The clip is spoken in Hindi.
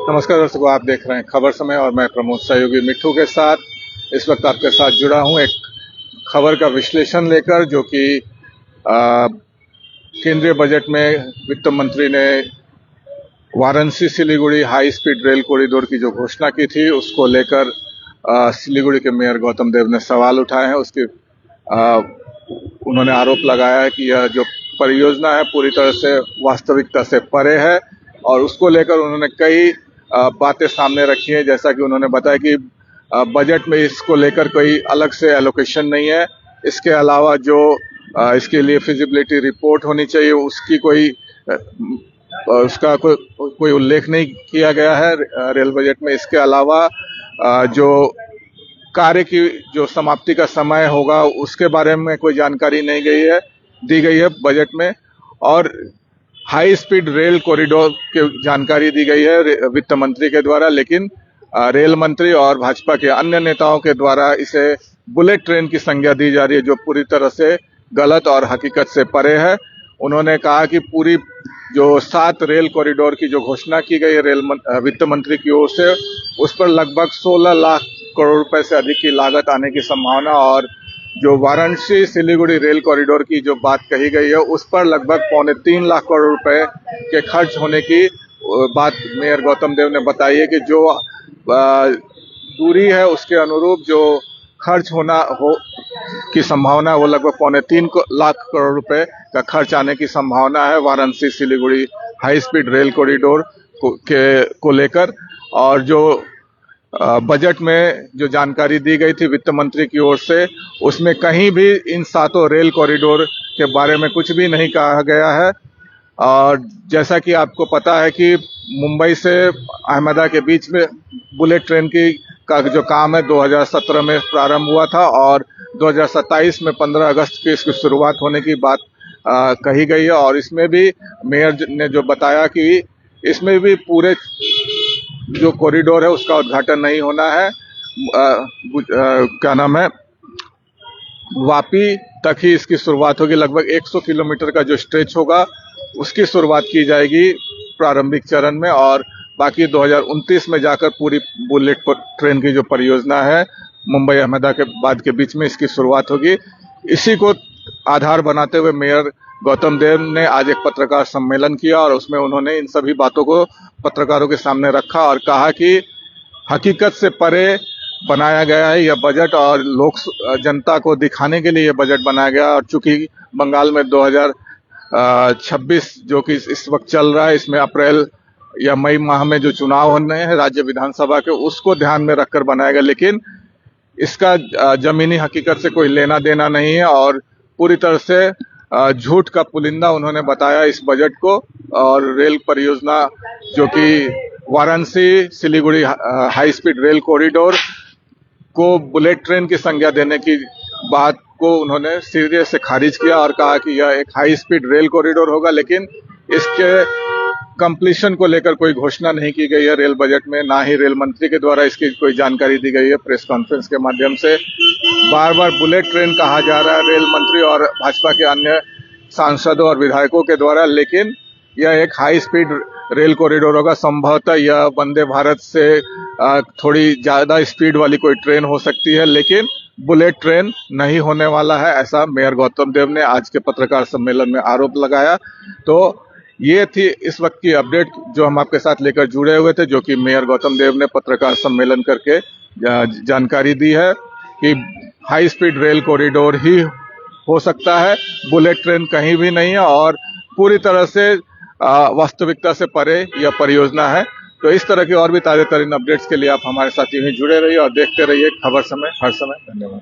नमस्कार दर्शकों, आप देख रहे हैं खबर समय और मैं प्रमोद सहयोगी मिट्ठू के साथ इस वक्त आपके साथ जुड़ा हूं एक खबर का विश्लेषण लेकर, जो कि केंद्रीय बजट में वित्त मंत्री ने Varanasi Siliguri high speed rail corridor की जो घोषणा की थी उसको लेकर सिलीगुड़ी के मेयर गौतम देव ने सवाल उठाए हैं। उसके उन्होंने आरोप लगाया है कि यह जो परियोजना है पूरी तरह से वास्तविकता से परे है और उसको लेकर उन्होंने कई बातें सामने रखी हैं। जैसा कि उन्होंने बताया कि बजट में इसको लेकर कोई अलग से एलोकेशन नहीं है। इसके अलावा जो इसके लिए फिजिबिलिटी रिपोर्ट होनी चाहिए उसकी उसका कोई उल्लेख नहीं किया गया है रेल बजट में। इसके अलावा जो कार्य की जो समाप्ति का समय होगा उसके बारे में कोई जानकारी नहीं दी गई है बजट में। और हाई स्पीड रेल कॉरिडोर की जानकारी दी गई है वित्त मंत्री के द्वारा, लेकिन रेल मंत्री और भाजपा के अन्य नेताओं के द्वारा इसे बुलेट ट्रेन की संज्ञा दी जा रही है, जो पूरी तरह से गलत और हकीकत से परे है। उन्होंने कहा कि पूरी जो 7 रेल कॉरिडोर की जो घोषणा की गई है वित्त मंत्री की ओर से, उस पर लगभग 16 लाख करोड़ रुपए से अधिक की लागत आने की संभावना, और जो वाराणसी सिलीगुड़ी रेल कॉरिडोर की जो बात कही गई है उस पर लगभग 3.25 लाख करोड़ रुपए के खर्च होने की बात मेयर गौतम देव ने बताई है कि जो दूरी है उसके अनुरूप जो खर्च की संभावना है वो लगभग 3.25 लाख करोड़ रुपए का खर्च आने की संभावना है Varanasi Siliguri high speed rail corridor को लेकर। और जो बजट में जो जानकारी दी गई थी वित्त मंत्री की ओर से, उसमें कहीं भी इन 7 रेल कॉरिडोर के बारे में कुछ भी नहीं कहा गया है। और जैसा कि आपको पता है कि मुंबई से अहमदाबाद के बीच में बुलेट ट्रेन का जो काम है 2017 में प्रारंभ हुआ था और 2027 में 15 अगस्त की इसकी शुरुआत होने की बात कही गई है। और इसमें भी मेयर ने जो बताया कि इसमें भी पूरे जो कॉरिडोर है उसका उद्घाटन नहीं होना है। क्या नाम है, वापी तक ही इसकी शुरुआत होगी। लगभग 100 किलोमीटर का जो स्ट्रेच होगा उसकी शुरुआत की जाएगी प्रारंभिक चरण में, और बाकी 2029 में जाकर पूरी बुलेट ट्रेन की जो परियोजना है मुंबई अहमदाबाद के बीच में इसकी शुरुआत होगी। इसी को आधार बनाते हुए मेयर गौतम देव ने आज एक पत्रकार सम्मेलन किया और उसमें उन्होंने इन सभी बातों को पत्रकारों के सामने रखा और कहा कि हकीकत से परे बनाया गया है यह बजट और जनता को दिखाने के लिए यह बजट बनाया गया। और चूंकि बंगाल में 2026 जो कि इस वक्त चल रहा है, इसमें अप्रैल या मई माह में जो चुनाव होने हैं राज्य विधानसभा के, उसको ध्यान में रखकर बनाया गया, लेकिन इसका जमीनी हकीकत से कोई लेना देना नहीं है। और पूरी तरह से झूठ का पुलिंदा उन्होंने बताया इस बजट को। और रेल परियोजना जो कि Varanasi Siliguri high speed rail corridor को बुलेट ट्रेन की संज्ञा देने की बात को उन्होंने सिरे से खारिज किया और कहा कि यह एक हाई स्पीड रेल कॉरिडोर होगा, लेकिन इसके कंप्लीशन को लेकर कोई घोषणा नहीं की गई है रेल बजट में, ना ही रेल मंत्री के द्वारा इसकी कोई जानकारी दी गई है प्रेस कॉन्फ्रेंस के माध्यम से। बार बार बुलेट ट्रेन कहा जा रहा है रेल मंत्री और भाजपा के अन्य सांसदों और विधायकों के द्वारा, लेकिन यह एक हाई स्पीड रेल कॉरिडोर होगा। संभवतः यह वंदे भारत से थोड़ी ज्यादा स्पीड वाली कोई ट्रेन हो सकती है, लेकिन बुलेट ट्रेन नहीं होने वाला है, ऐसा मेयर गौतम देव ने आज के पत्रकार सम्मेलन में आरोप लगाया। तो ये थी इस वक्त की अपडेट जो हम आपके साथ लेकर जुड़े हुए थे, जो कि मेयर गौतम देव ने पत्रकार सम्मेलन करके जानकारी दी है कि हाई स्पीड रेल कॉरिडोर ही हो सकता है, बुलेट ट्रेन कहीं भी नहीं है और पूरी तरह से वास्तविकता से परे यह परियोजना है। तो इस तरह की और भी ताजे तरीन अपडेट्स के लिए आप हमारे साथ यूं ही जुड़े रहिए और देखते रहिए खबर समय हर समय। धन्यवाद।